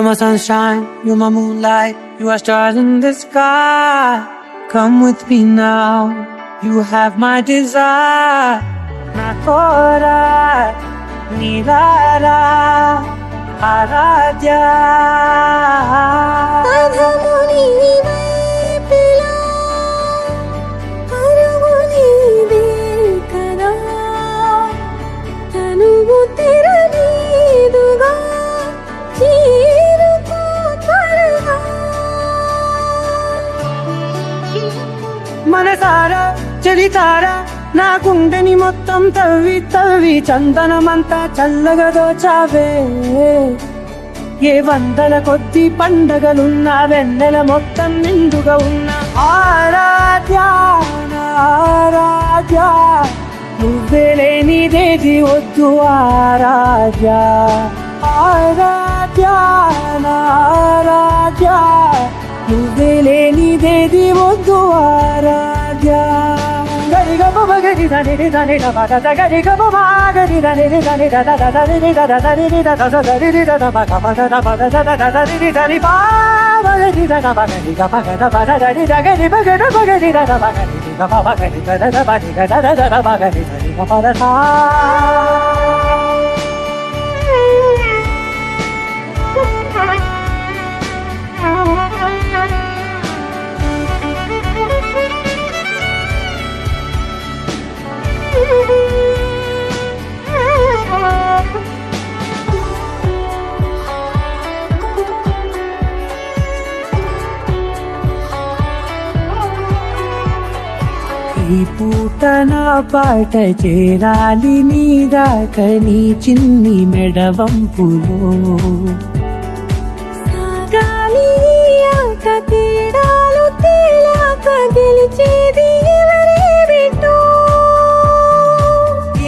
my sunshine, you're my moonlight, you are stars in the sky. Come with me now, you have my desire. Na kora, nirara, aradya. మనసారా చలితారా నా గుండెని మొత్తం తవ్వి తవ్వి చందనమంతా చల్లగా దోచావే. ఏ వందల కొద్ది పండగలున్న వెన్నెల మొత్తం నిండుగా ఉన్న ఆరాధ్య ఆరాధ్య, నువ్వే లేనిదేది వద్దు ఆరాధ్య ఆరాధ్య ఆరాధ్య, నువ్వే లేనిదేది వద్దు ఆరాధ్య. గరిగ గరి ధని ధని పద గరి గ గరి ధని ధని దద ధని దద ధని దద గరి దద పద పద పద ధని ధని పావరి దద పగరి గ పగద పద ధని దగరి పగద పగరి దద పగరి గ పగరి దద పది గద దద పగరి ధని గ పద సా. ఈ పూట నా పాట చేరాలి నీ దాకా నీ చిన్ని మెడవంపులో. సాగాలి ఆట తేడాలు తేలాక గెలిచేది ఎవరే బిడ్డో.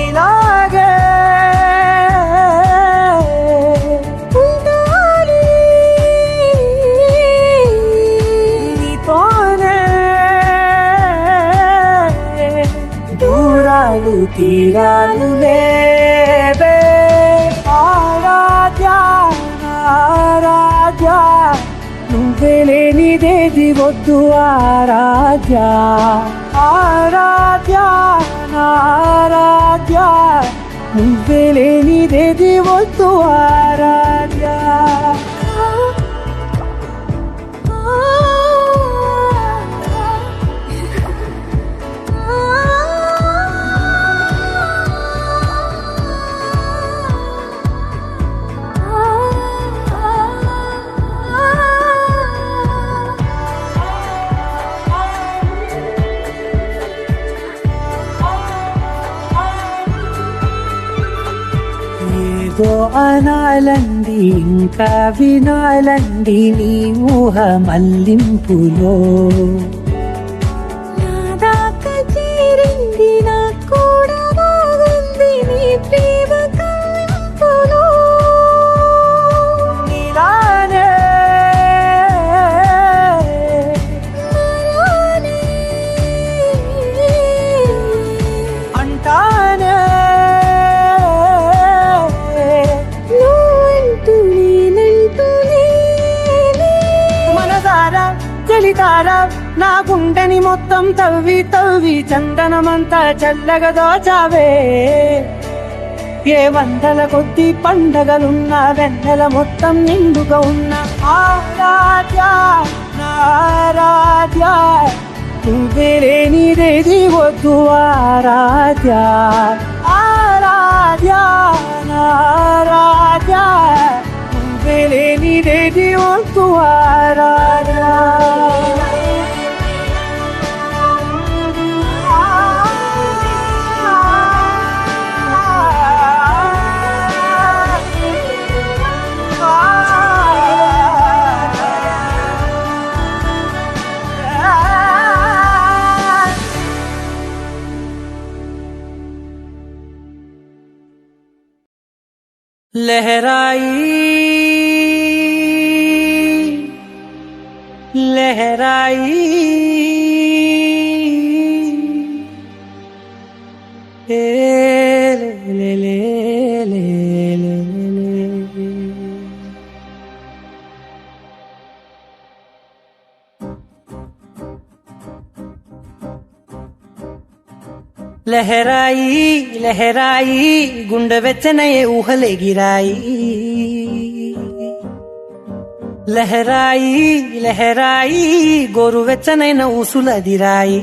ఇలాగే ఉండాలి నీతోనే దూరాలు తీరాలు లేవే. ఆరాధ్య ఆరాధ్య, నువ్వే లేనిదేది వద్దు ఆరాధ్య ఆరాధ్య ఆరాధ్య, నువ్వే లేనిదేది వద్దు ఆరాధ్య. ఏదో అనాలండి ఇంకా వినాలండి నీ ఊహ మల్లింపులో. నా దాకా చేరింది నా కూడా బాగుంది నీ ప్రేమ కల్లింపులో. నీలానే మరానే అంటానే నువ్వంటూ నేనంటూ లేనే. మనసారా చలితారా నా గుండెని మొత్తం తవ్వి తవ్వి చందనమంతా చల్లగా దోచావే. ఏ వందల కొద్ది పండగలున్న వెన్నెల మొత్తం నిండుగా ఉన్న ఆరాధ్య ఆరాధ్య, నువ్వే లేనిదేది వద్దు ఆరాధ్య ఆరాధ్య ఆరాధ్య, నువ్వే లేనిదేది వద్దు ఆరాధ్య. लहराई लहराई ले ले ले ले ले ले। లహరాయి లహరాయి గుండె వెచ్చనయే ఊహలెగిరాయి లహరాయి లహరాయి గోరు వెచ్చనైన ఊసులదిరాయి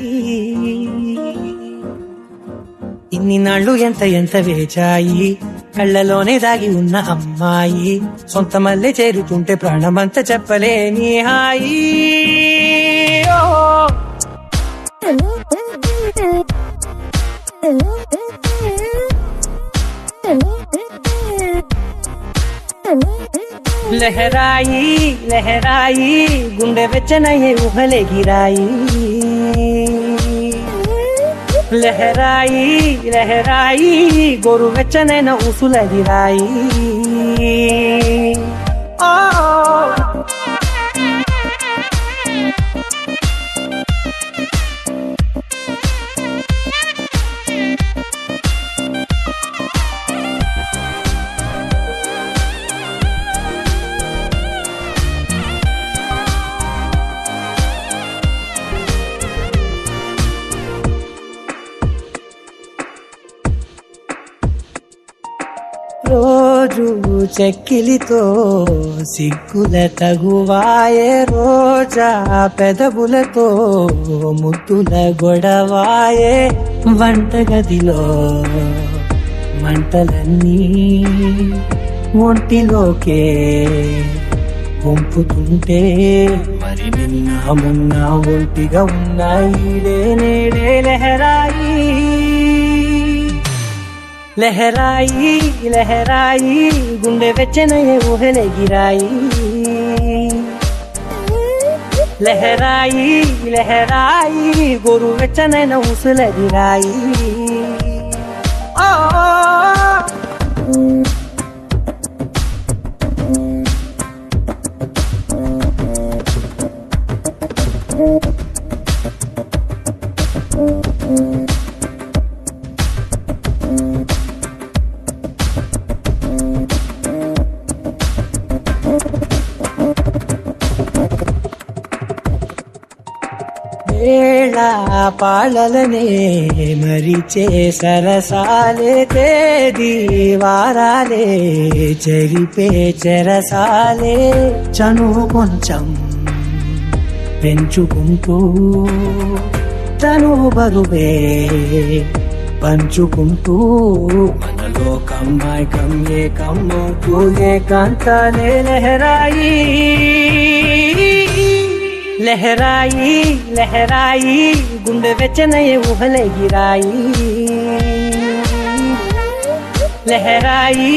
ఇన్ని నాళ్ళు ఎంత ఎంత వేచాయి కళ్ళలోనే దాగి ఉన్న అమ్మాయి సొంత మల్లె చేరుతుంటే ప్రాణమంతా చెప్పలేని హాయి ఓ లహరాయి లహరాయి గుండె వెచ్చనయే ఊహలెగిరాయి లహరాయి లహరాయి గోరు వెచ్చనైన ఊసులదిరాయి ఓ రోజు చెక్కిలితో సిగ్గుల తగువాయే రోజా పెదవులతో ముద్దుల గొడవాయే వంటగదిలో మంటలన్నీ ఒంటిలోకే పంపుతుంటే మరి నిన్న మొన్న ఒంటిగా ఉన్నాయి నేడే లహరాయి లహరాయి లహరాయి గుండె వెచ్చనయే ఊహలెగిరాయి లహరాయి లహరాయి గోరు వెచ్చనైన ఊసులదిరాయి వేళ పాలలనే మరిచే సరసాలే తేదీ వారాలే చెరిపే చెరసాలే చనువు కొంచెం పెంచుకుంటూ తను బరువే పంచుకుంటూ మనలో కమ్మాయికం ఏకమ్మవుతూ ఏకాంతాలే లహరాయి లహరాయి లహరాయి గుండె వెచ్చనయే ఊహలెగిరాయి లహరాయి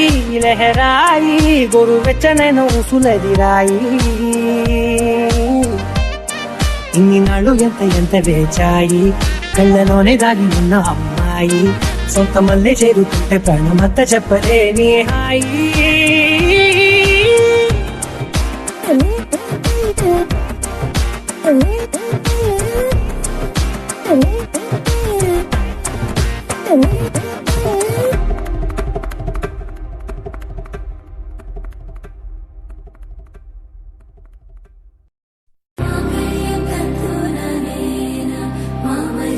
లహరాయి గోరు వెచ్చనైన ఊసులదిరాయి ఇన్ని నాళ్ళు ఎంత ఎంత వేచాయి కళ్ళలోనే దాగి ఉన్న అమ్మాయి సొంత మల్లె చేరుతుంటే ప్రాణమంతా చెప్పలేని హాయి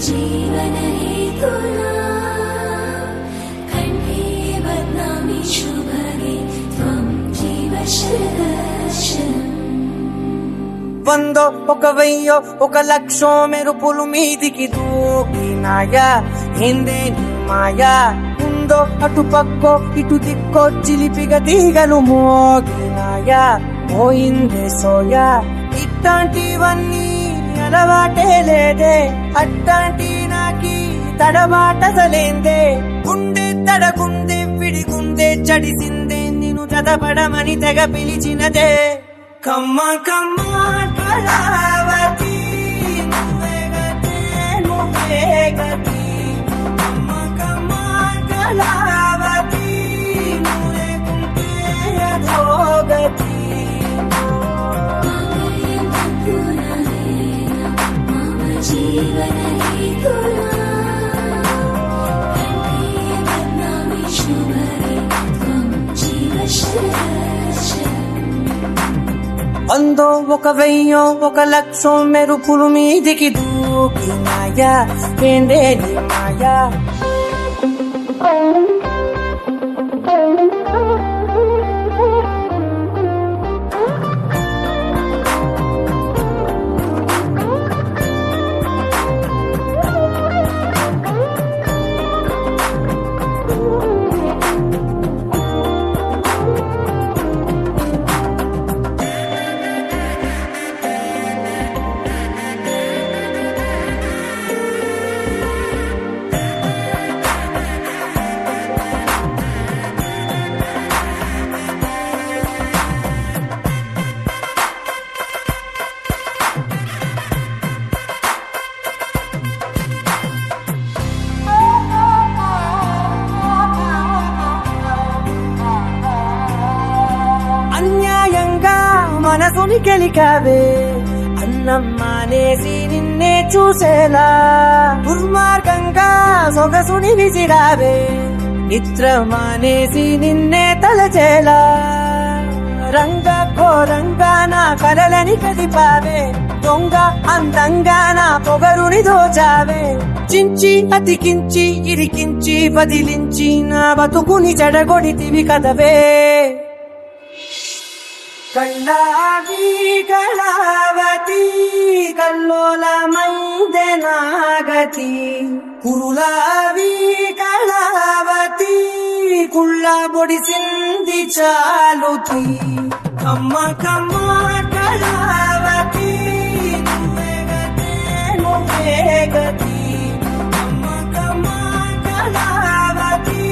జీవన హేతునా కంఠే బద్నామి శుభగే త్వం జీవ శరశం వందో ఒక వెయ్యో ఒక లక్షో మెరుపులు మీదికి దూకినాయా hinదే మాయా ఉందో అటు పక్కో ఇటు దిక్కో చిలిపిగా తీగలు మోగినాయా పోయిందే సోయా ఇట్లాంటివన్నీ అలవాటే లేదే అట్టాంటి నాకి తడబాటసలేందే గుండె తడగుందే విడిగుందే చడిసిందే నిన్ను చదపడమని తెగ పిలిచినదే కమ్మ కమ్మ కళావతి నువ్వే గతే నువ్వే గతి కమ్మ కమ్మ కళావతి నువ్వే గుంటే అధోగతి జీవన హేతునా కంఠే బద్నామి శుభగే త్వం జీవ శరశం వందో ఒక వెయ్యో ఒక లక్షో మెరుపులు మీదికి దూకినాయా ఏందే నీ మాయా అన్యాయంగా మనసుని గెలికావే అన్నం మానేసి నిన్నే చూసేలా దుర్మార్గంగా సొగసుని విసిరావే నిద్ర మానేసి నిన్నే తలచేలా రంగ ఘోరంగా నా కలలని కదిపావే దొంగ అందంగా నా పొగరుని దోచావే చించి అతికించి ఇరికించి బదిలించి నా బతుకుని చెడగొడితివి కదవే కళ్ళావి కళావతి కల్లోలమైందే నాగతి కురులావి కళావతి కుళ్ళ బొడిసింది చాలుతి కమ్మ కమ్మ కళావతి నువ్వే గతే నువ్వే గతి కమ్మ కమ్మ కళావతి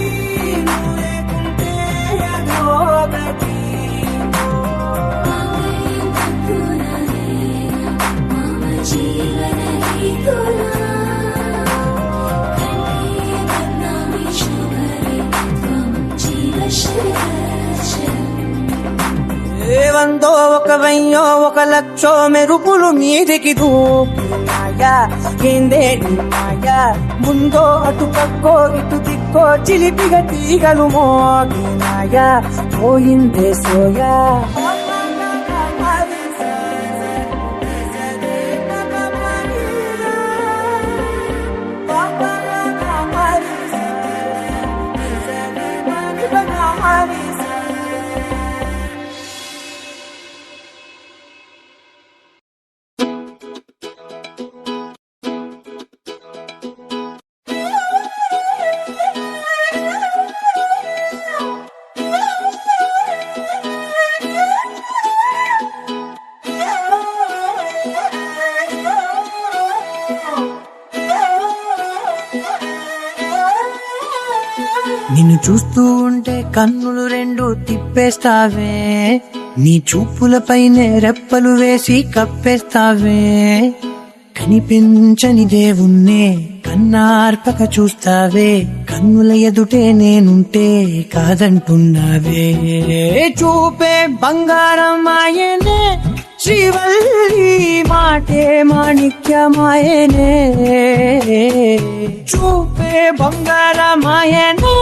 నువ్వే కుంటే అధోగతి जीवन ही तुला कंठे बदनामी शुभगे त्वं जीव शरशम् వందో ఒక వెయ్యో ఒక లక్షో మెరుపులు మీదికి దూకినాయా ఏందే నీ మాయా ముందో అటు పక్కో ఇటు దిక్కో చిలిపిగా తీగలు మోగినాయా పోయిందే సోయా నిన్ను చూస్తూ ఉంటే కన్నులు రెండు తిప్పేస్తావే నీ చూపులపైనే రెప్పలు వేసి కప్పేస్తావే కనిపించని దేవుణ్ణే కన్నార్పక చూస్తావే కన్నుల ఎదుటే నేనుంటే కాదంటున్నావే చూపే బంగారం ఆయనే శ్రీవల్లి మాటే మాణిక్యమాయనే చూపే బంగారమాయనే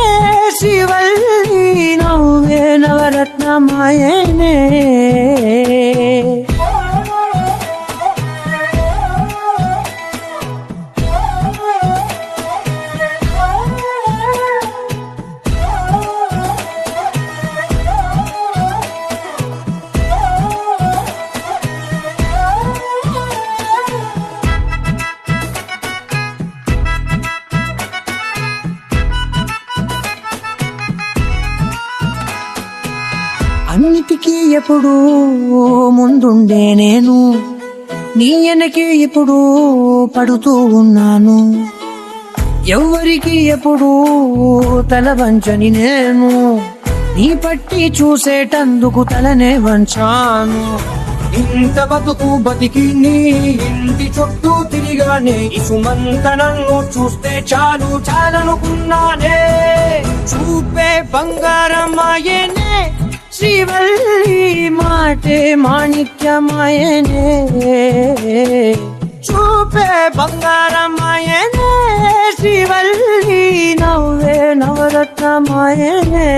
శ్రీవల్లి నవ్వే నవరత్నమాయనే అన్నిటికీ ఎప్పుడు ముందుండే నేను నీ వెనకే ఎప్పుడు పడుతూ ఉన్నాను ఎవ్వరికి ఎప్పుడు తల వంచని నేను నీ పట్టి చూసేటందుకు తలనే వంచాను ఇంత బతుకు బతికి నీ ఇంటి చుట్టూ తిరిగానే ఇసుమంత నన్ను చూస్తే చాలు చాలనుకున్నానే చూపే బంగారమాయనే శ్రీవల్లి మాటే మాణిక్యమాయనే చూపే బంగారమాయనే శ్రీవల్లి నవ్వే నవరత్నమాయనే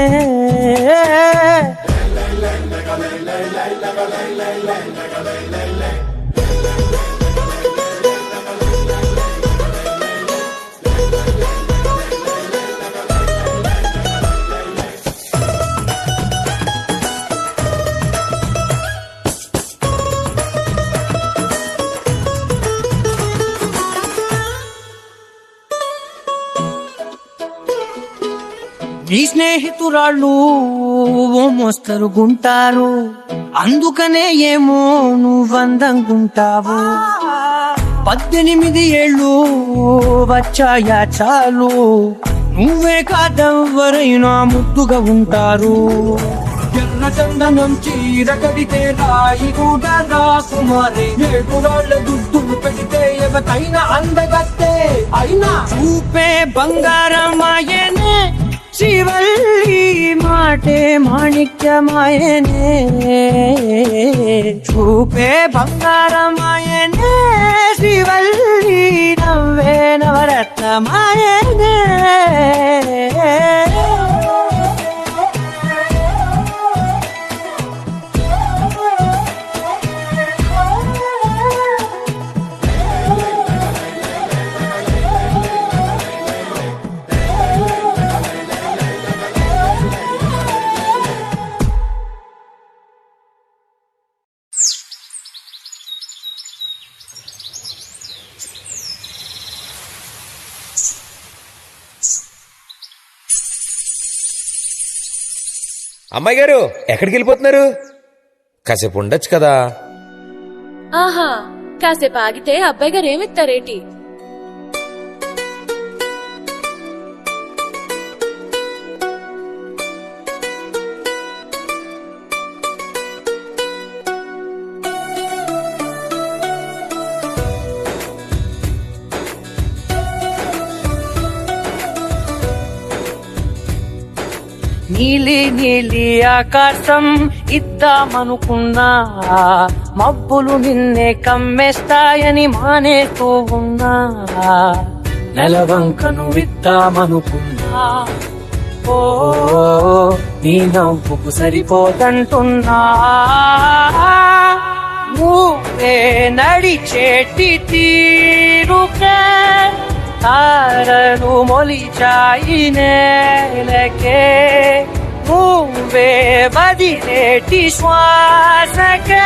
నీ స్నేహితురాళ్ళు ఓ మోస్తరుగుంటారు, అందుకనే ఏమో నువ్వందంగుంటావు. 18 ఏళ్ళు వచ్చాయా చాలు, నువ్వే కాదెవ్వరైనా ముద్దుగా ఉంటారు. ఎర్ర చందనం చీర కడితే రాయి కూడా రాకుమారి, 7 రాళ్ళ దుద్దులు పెడితే ఎవతైనా అందగత్తే. అయినా చూపే బంగారమాయనే, శ్రీవల్లి మాటే మాణిక్యమాయనే. చూపే బంగారమాయనే, శ్రీవల్లి నవ్వే నవరత్నమాయనే. అమ్మాయి గారు ఎక్కడికి వెళ్ళిపోతున్నారు? కాసేపు ఉండొచ్చు కదా. ఆహా, కాసేపు ఆగితే అబ్బాయి గారు ఏమిస్తారేటి? నీలి నీలి ఆకాశం ఇద్దామనుకున్నా, మబ్బులు నిన్నే కమ్మేస్తాయని మానేస్తూ ఉన్నా. నెలవంకను విద్దామనుకున్నా, ఓ నీ నవ్వుకు సరిపోతంటున్నా. నువ్వే నడిచేటి తీరుకే తారలు మొలిచాయి నేలకే, నువ్వే వదిలేటి శ్వాసకే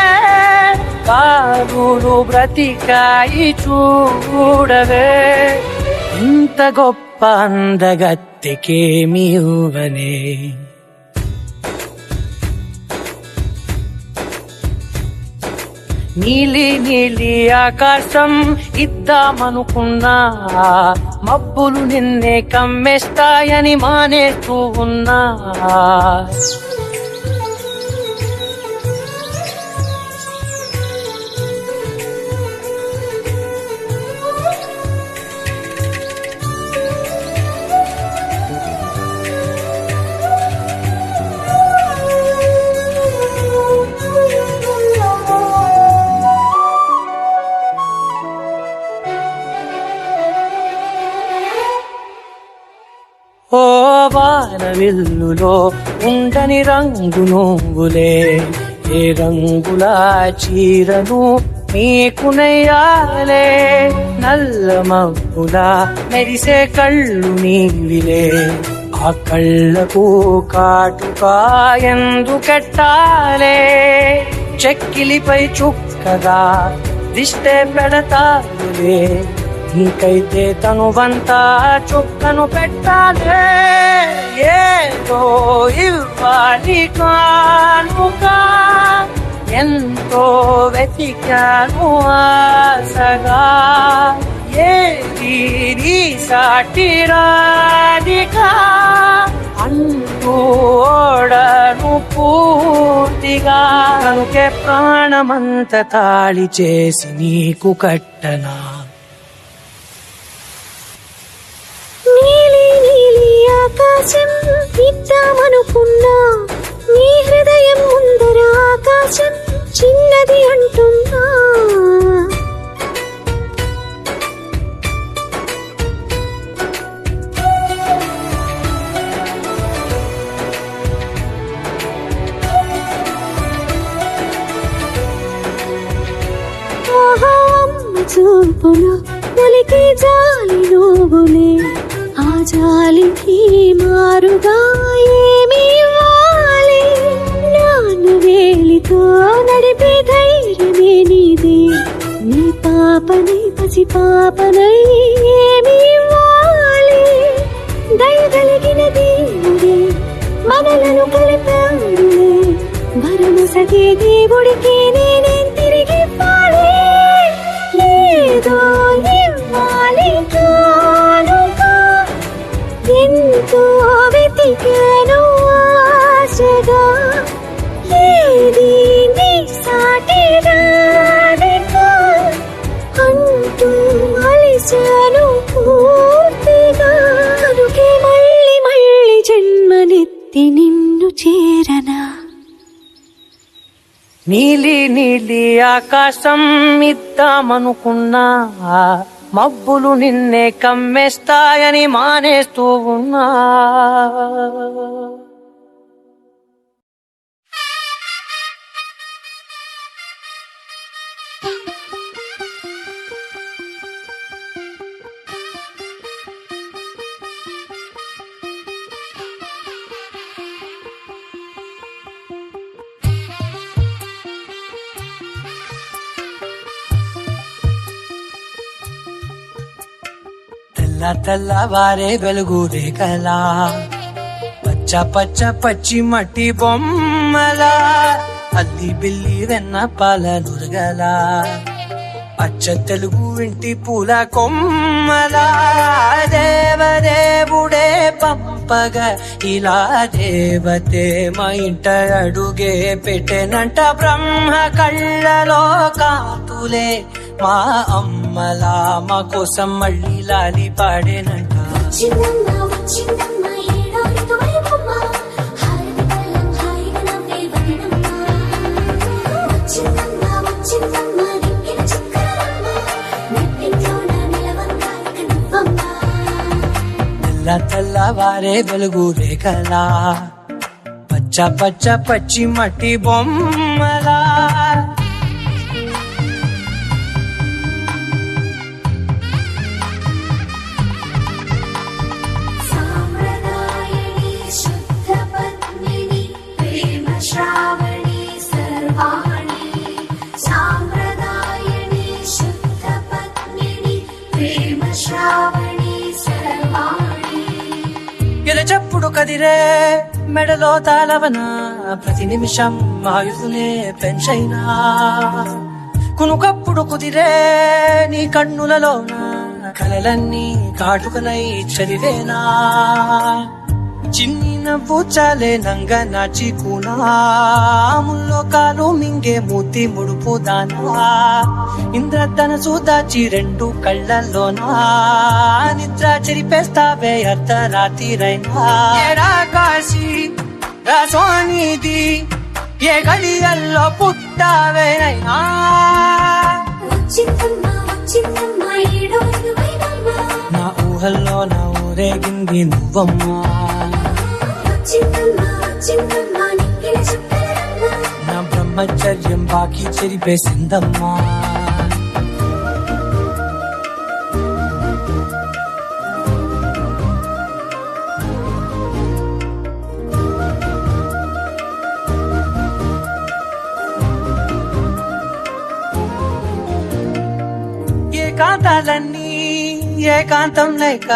కారులు బ్రతికాయి చూడవే. ఇంత గొప్ప అందగత్తెకేమి ఇవ్వనే. నీలి నీలి ఆకాశం ఇద్దామనుకున్నా, మబ్బులు నిన్నే కమ్మేస్తాయని మానేస్తూ ఉన్నా. ఓ వానవిల్లులో ఉండని రంగు నువ్వులే, ఏ రంగుల చీరను నీకు నెయ్యాలే. నల్ల మబ్బులా మెరిసే కళ్ళు నీవిలే, ఆ కళ్ళకు కాటుకా ఎందుకెట్టాలే. చెక్కిలిపై చుక్కగా దిష్టే పెడతావులే, నీకైతే తనువంతా చుక్కను పెట్టాలే. ఏదో ఇవ్వాలి కానుగా, ఎంతో వెతికాను ఆశగా. ఏది నీ సాటి రాధికా అంటూ ఓడను పూర్తిగా. కనుకే ప్రాణమంత తాళి చేసి నీకు కట్టనా. నీలి నీలి ఆకాశం ఇద్దామనుకున్నా, నీ హృదయం ముందర ఆకాశం చిన్నది అంటున్నా. చూపులు నలికి జాలి నువ్వులే ఆ జాలికి మారుగా ఏమి ఇవ్వాలి నాన్న వేలితో నడిపే ధైర్యమే నీదే నీ పాపనై పసి పాపనై ఏమి ఇవ్వాలి దయగలిగిన దేవుడే మనలను కలిపాడులే వరము సగే దేవుడికి నేనేం తిరిగి పాడే ఏదో ఇవ్వాలి కానుగా ఎంతో వెతికాను ఆశగా ఏది నీ సాటి రానిగా అంటూ అలిసాను పూర్తిగా కనుకే మళ్ళీ మళ్ళీ జన్మనెత్తి నిన్ను చేరనా నీలి నీలి ఆకాశం ఇద్దామనుకున్నా మబ్బులు నిన్నే కమ్మేస్తాయని మానేస్తూ ఉన్నా తెల్లవారే వెలుగు రేఖలా పచ్చ పచ్చ పచ్చి మట్టి బొమ్మలా అల్లి బిల్లి వెన్న పాల నురగలా అచ్చ తెలుగు ఇంటి పూల కొమ్మలా దేవదేవుడే పంపగా ఇలా దేవతే మా ఇంట అడుగే పెట్టెనంట బ్రహ్మ కళ్ళలో కాతులే మా అమ్మలా మా కోసం మళ్ళీ లాలి పాడేనంట తెల్లవారే వెలుగు రేఖలా పచ్చ పచ్చ పచ్చి మట్టి బొమ్మలా ఎలచప్పుడు కదిరే మెడలో తాళవన ప్రతి నిమిషం ఆయుధులే పెంచైనా కునుకప్పుడు కుదిరే నీ కన్నులలోన కలలన్నీ కాటుకనై చదివేనా చిన్ని నవ్వు చాలే నంగ నాచి కూనాముల్లో కాలు మింగే మూతి ముడుపు దానా ఇంద్రధనసు దాచి రెండు కళ్ళల్లోనా నిద్ర చెరిపేస్తావే అర్ధరాత్రిరైనా ఏడా కాశీ రాసోనిది ఏ గడియల్లో పుట్టావేనైనా నా ఊహల్లో నా ఊరేగింది నువ్వమ్మా నా బ్రహ్మచర్యం బాకీ చెరిపేసిందమ్మా ఏకాంతాలన్నీ ఏకాంతం లేక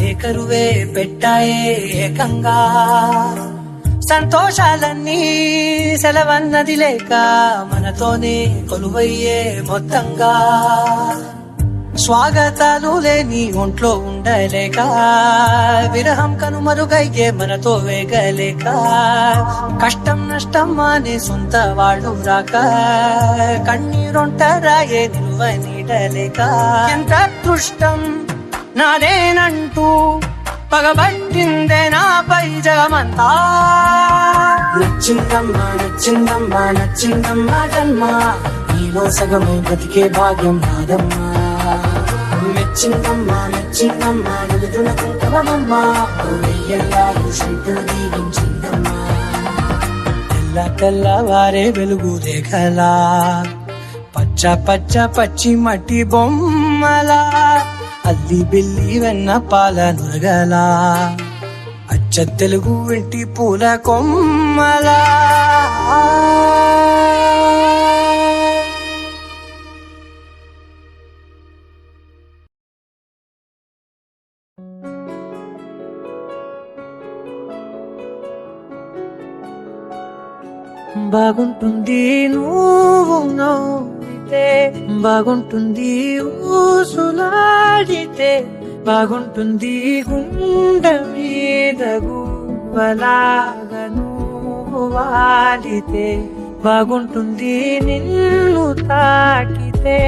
ఏకరువే పెట్టాయే ఏకంగా సంతోషాలన్నీ సెలవన్నది లేక మనతోనే కొలువయ్యే మొత్తంగా స్వాగతాలు లేని ఒంట్లో ఉండలేక విరహం కనుమరుగయ్యే మనతో వేగలేక కష్టం నష్టం అనే సొంత వాళ్ళు రాక కన్నీరొంటరాయే నిలువ నీడలేక ఎంత అదృష్టం నాదేనంటూ పగబట్టిందే నాపై జగమంతా నచ్చిందమ్మా నచ్చిందమ్మా నచ్చిందమ్మా జన్మ నీలో సగమై బ్రతికే భాగ్యం నాదమ్మా మెచ్చిందమ్మా మెచ్చిందమ్మా నలుదున కుంకమమ్మా వెయ్యల్లాలు శంకులు దీవించిందమ్మా తెల్లవారే వెలుగు రేఖలా పచ్చ పచ్చ పచ్చ పచ్చి మట్టి బొమ్మలా అల్లి బిల్లి వెన్న పాల నగలా అచ్చ తెలుగు ఇంటి పూల కొమ్మలా బాగుంటుంది నువ్వు నవ్వితే బాగుంటుంది ఊసులాడితే బాగుంటుంది గుండె మీద గువ్వలాగా నువ్వు వాలితే బాగుంటుంది నిన్ను తాకితే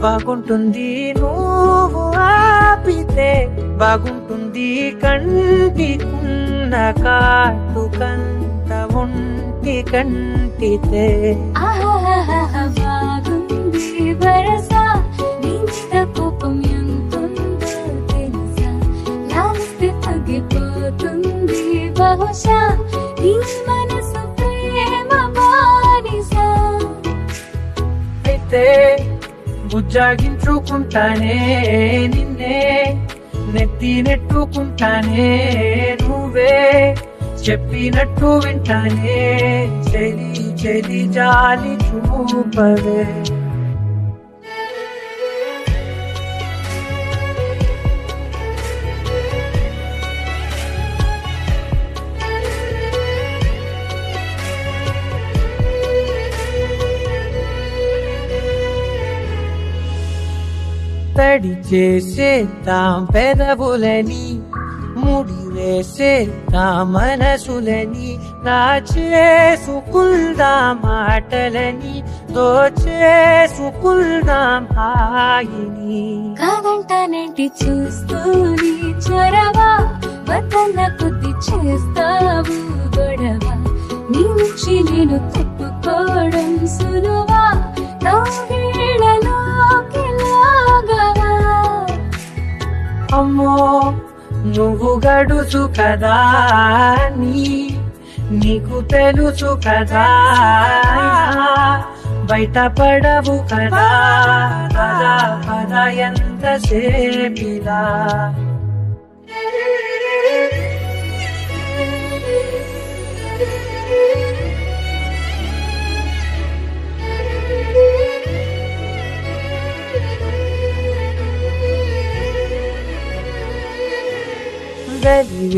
బాగుంటుంది నువ్వు ఆపితే బాగుంటుంది కంటికున్న కాటుకంత ఒంటి కంటితే బాగుంది వరస నింత కోపం ఎంతుందో తెలుసా లాలిస్తే తగ్గిపోతుంది బహుశా నీ మనసు ప్రేమ బానిసా అయితే బుజ్జాగించుకుంటానే నిన్నే నెత్తి నెట్టుకుంటానే నువ్వే చెప్పినట్టు వింటానే చెలి చెలి జాలి చూపవే తడి చేసేద్దాం పెదవులని ముడి వేసేద్దాం మనసులని నా చేసుకుందాం మాటలని దోచేసుకుందాం హాయిని కాదంటానేంటి చూస్తూని చొరవా వద్దన్న కొద్ది చేస్తావు గొడవ నీ నుంచి నేను తప్పుకోవడం సులువా నవ్వేళ్ళలోకి లాగవా అమ్మో నువ్వు గడుచు కదా నీకు తెలుసు కదా బయట పడవు కదా పద పద ఎంత సేపిలా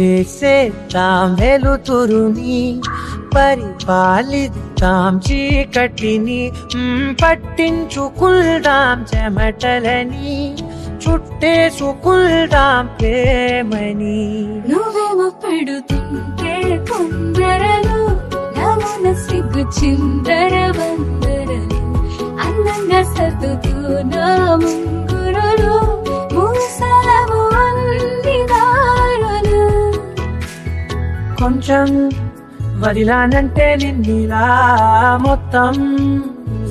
వెలివేసేద్దాం వెలుతురుని పరిపాలిద్దాం చీకటిని పట్టించుకుందాం చెమటలని చుట్టేసుకుందాం ప్రేమని నువ్వేమో పెడుతుంటే కొందరలు నవన సిగ్గు చిందర వందరలు అందంగా సర్దుతూ నా ముంగురులు మూసావు అన్ని దారులు కొంచెం వదిలానంటే నిన్నిలా మొత్తం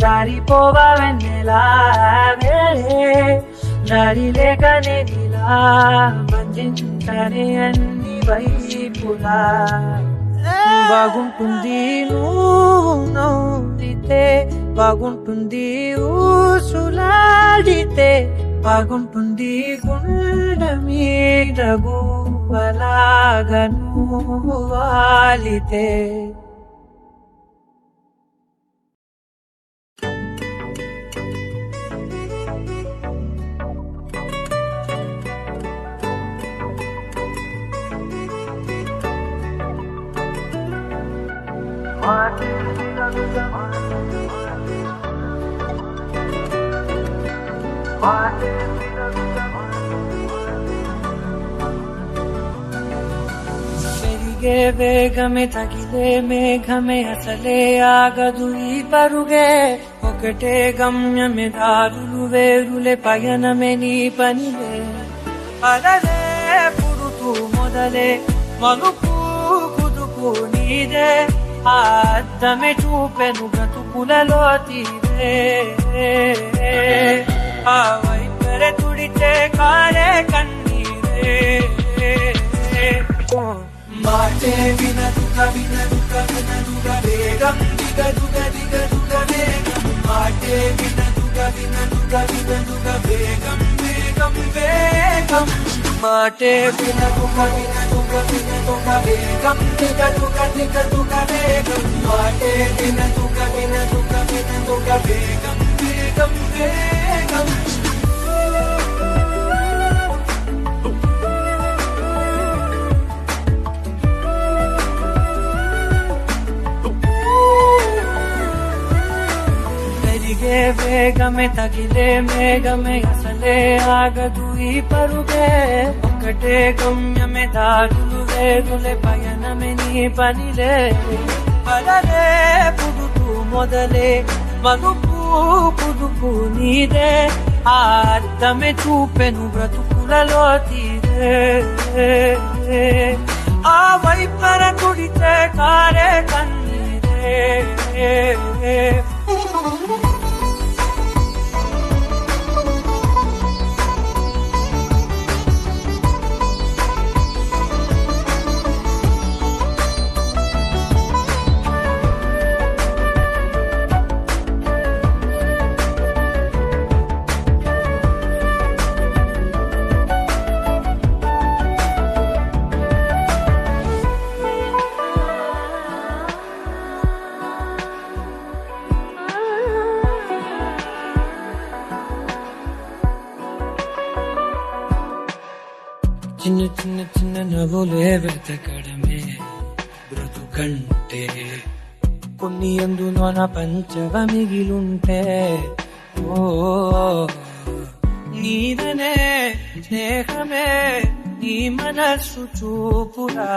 జారిపోవా వెన్నెలా వేరే దారి లేక నేనిలా బంధించని అన్ని వైపులా బాగుంటుంది నువ్వు నవ్వితే బాగుంటుంది ఊసులాడితే బాగుంటుంది గుండె మీద గువ్వలాగా నువ్వు వాలితే పెరిగే వేగమే తగిలే మేఘమే అసలే ఆగదు ఈ పరుగే ఒకటే గమ్యమే దారులు వేరులే పయనమే నీ పనిలే అలలే పుడుతూ మొదలే మలుపు కుదుపు నీదే ఆ అద్దమే చూపెను బ్రతుకులలో తీరే ఆ వైపరే తుడితే కారే కన్నీరే మాటే వినదుగ వినదుగ వినదుగ వేగం దిగదుగ దిగదుగ వేగం మాటే వినదుగ వేగం వేగం వేగం మాటే వినదుగ వేగం దిగదుగ వేగం మాటే వినదుగ వేగం వేగం వేగం వేగమే తగిలే మేఘమే అసలే ఆగదు ఈ పరుగే ఒక్కటే గమ్యమే దారులు వేగులే పయనమే నీ పనిలే పదలే పుడుతూ మొదలే మలుపు పుదుపు నీదే ఆ అర్థమే చూపెను బ్రతుకులలో తీరే ఆ వైపర కుడితే కారే కన్నీరే చిన్న చిన్న చిన్న నవ్వులే వెతకడమే బ్రతుకంటే కొన్ని అందులోన పంచవ మిగిలుంటే ఓ నీదనే స్నేహమే నీ మనస్సు చూపురా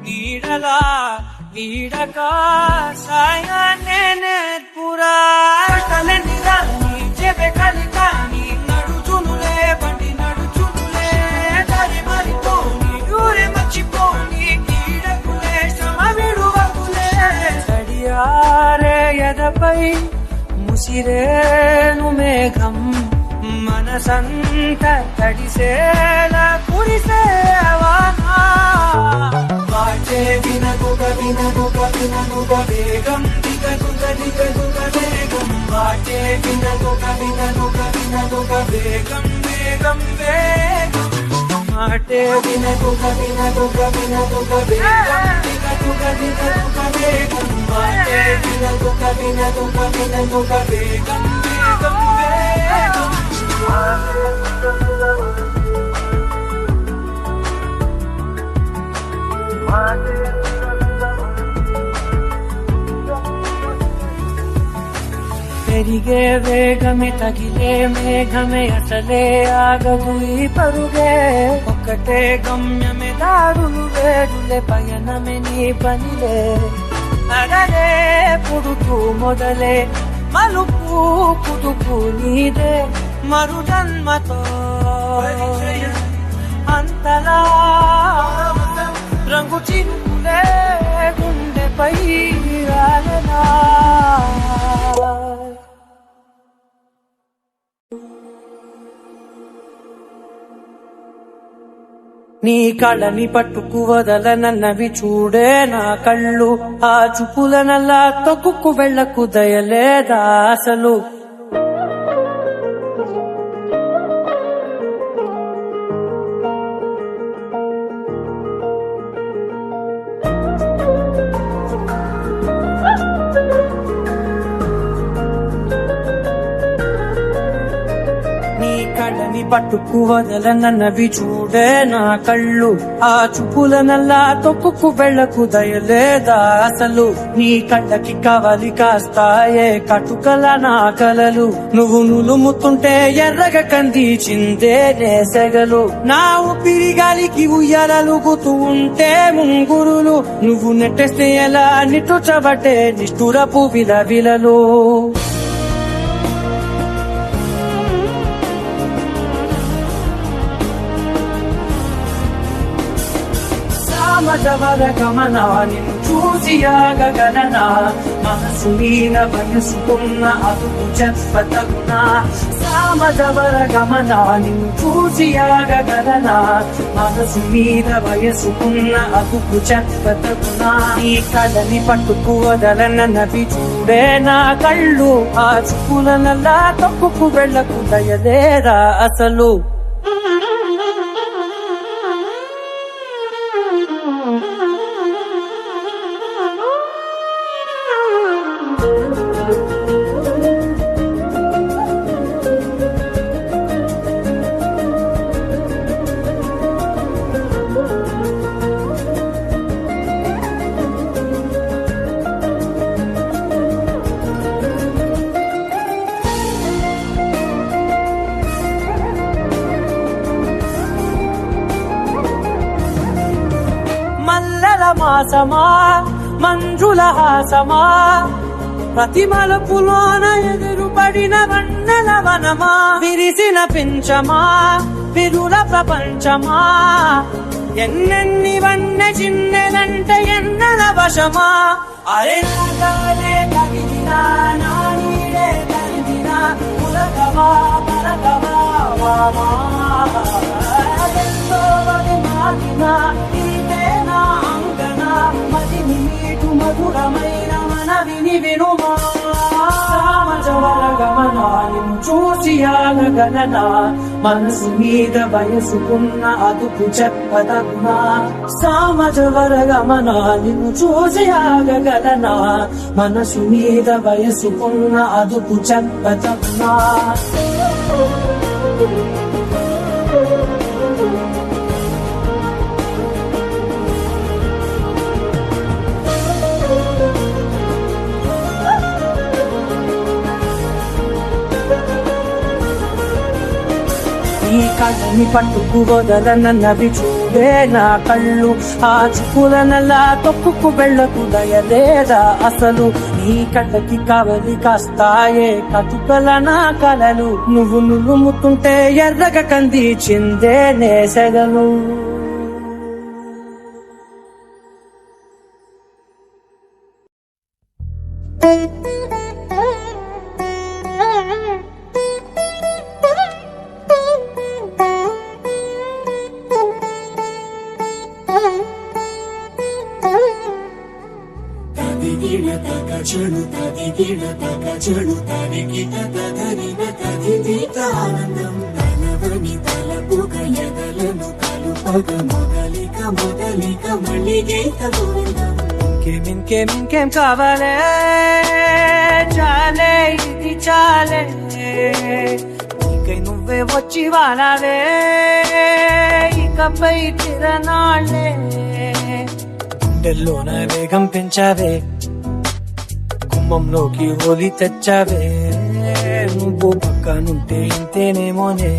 నీడలా నీడక సాయాన్నే నేర్పురా కలనిరా నీ చెబె కలికాని నడుచునులే బండి నడుచునులే దారి మారిపోని ఊరే మర్చిపోని కీడకులే శ్రమ విడువకులే తడియారే ఎదపై ముసిరేను మేఘం మనసంత తడిసేలా కురిసేవానా వాటే వినదుగ వేగం దిగదుగ వేగం వాటే వినదుగ వేగం వేగం వేగం మాటే వినదుగ వేగం దిగదుగ వేగం మాటే వినదుగ వేగం వేగం వేగం పెరిగే వేగమే తగిలే మేఘమే అసలే ఆగదు ఈ పరుగే ఒక్కటే గమ్యమే దారులు వేరులే పయనమే నీ పనిలే అడలే పుడుతూ మొదలే మలుపు పుదుపు నీదే మరు జన్మతో అంతలా రంగు చిరుకులే గుండెపై రాలనా నీ కళ్ళని పట్టుకు వదలనన్నవి చూడే నా కళ్ళు ఆ చూపులనల్లా తొక్కుకు వెళ్ళకు దయలేదా అసలు పట్టుకు వదలనన్నవి చూడే నా కళ్ళు ఆ చూపులనల్లా తొక్కుకు వెళ్ళకు దయలేదా అసలు నీ కళ్ళకి కవలి కాస్తాయే కటుకల నా కలలు నువ్వు నులుముతుంటే ఎర్రగా కందిచిందే నేసెగలు నా ఊపిరి గాలికి ఉయ్యాలలుగుతూ ఉంటే ముంగురులు నువ్వు నెట్టేస్తే ఎలా నిట్టుచబట్టే నిష్ఠురపు విలవిలలు గమన నిన్ను చూసి ఆగగలనా మనసు మీద వయసుకున్న అదుపు చెప్పతగునా సామజవర గమనాన్ని చూసి ఆగగలనా మనసు మీద వయసుకున్న అదుపు చెప్పతగునా ఈ కళని పట్టుకు వదలనవి చూడే నా కళ్ళు ఆ చూపులనల్లా తప్పుకు వెళ్ళకు దయలేరా అసలు మల్లెల మాసమా మంజుల హాసమా ప్రతి మలుపులోన ఎదురుపడిన వన్నెల వనమా విరిసిన పించమా విరుల ప్రపంచమా ఎన్నెన్ని వన్నె చిన్నెలంటే ఎన్నెల వశమా అరే నాగాలే తగిలినా నా నీడే తగిలినా ఉలగవా పలకవా వామా ఎంతో వది మాగినా మదిని మీటు మధురమైన మనవిని వినుమా సామజవర గమనాన్ని చూసి ఆగగలనా మనసు మీద వయసుకున్న అదుపు చెప్పదగునా సామజవర గమనాన్ని చూసి ఆగగలనా మనసు మీద వయసుకున్న అదుపు చెప్పదగునా ఈ కళ్ళని పట్టుకు వదలనవి చూడే నా కళ్ళు ఆ చూపులనల్లా తొక్కుకు వెళ్ళకు దయలేదా అసలు నీ కళ్ళకి కవలి కాస్తాయే కటుకల నా కలలు నువ్వు నులుముతుంటే ఎర్రగ కంది చిందే నేసెగలు చెడు తదిగిడ తగ చెడు తరిగిట తదరిన తదిదీత ఆనందం తలవని తలపుగ ఎదలను కలుపగ మొదలిక మళ్ళీగీత గోవిందం ఇంకేం కావాలే చాలే ఇది చాలే నీకై నువ్వే వచ్చి వాలావే ఇకపై తిరనాళ్ళే గుండెల్లోన వేగం పెంచావే గుమ్మంలోకి హోలీ తెచ్చావే నువ్వు పక్కనుంటే ఇంతేనేమోనే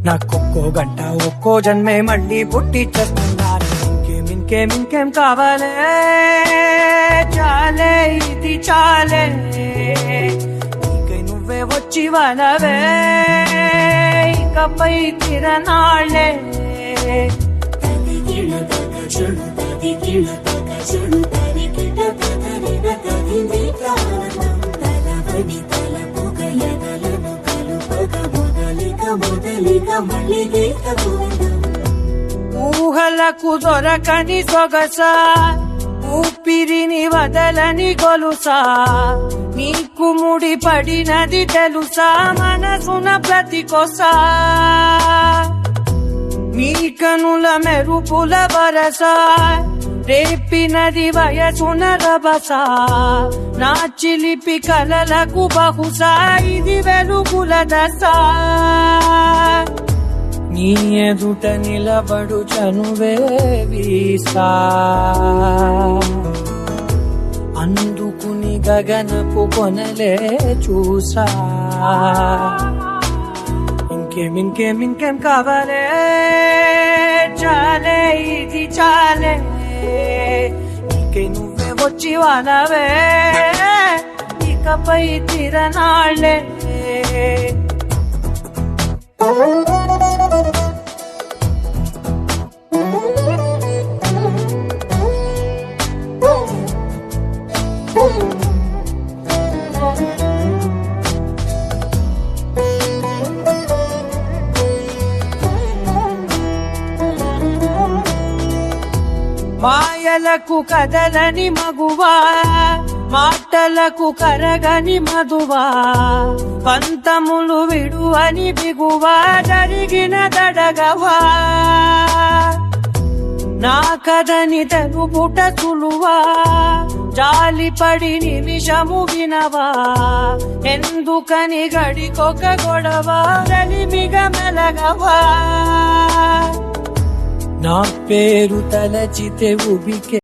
నాకొక్కో గంట ఒక్కో జన్మే మళ్ళీ పుట్టి చేస్తున్నారు ఇంకేం కావాలే చాలే ఇది చాలే నీకై నువ్వే వచ్చి వాలవే ఇకపై తిరనాళ్ళే చెడు తదిగిడ తగ చెడు తరిగిట తదరిన తదిదీత ఆనందం తలవని తలపుగ ఎదలను కలుపగ మొదలిక మళ్ళీగీత గోవిందం ఊహలకు దొరకని సొగస ఊపిరిని వదలని గొలుసా నీకు ముడి పడినది తెలుసా మనసున ప్రతి కొసా నీ కనుల మెరుపుల వరస రేపినది వయసున రభస నా చిలిపి కలలకు బహుశా ఇది వెలుగుల దశ నీ ఎదుట నిలబడు చనువే వీసా అందుకుని గగనపు కొనలే చూసా ఇంకేం కావాలే చాలే ఇది చాలే నీకై నువ్వే వచ్చి వాలవే ఇకపై తిరనాళ్ళే మాయలకు కదలని మగువా మాటలకు కరగని మధువా పంతములు విడువని బిగువా జరిగిన దడగవా నా కదని తెలుపుట సులువా జాలిపడి నిమిషము వినవా ఎందుకని గడికొక గొడవ రలిమిగ మెలగవా నా పేరు తలచితే ఉబికే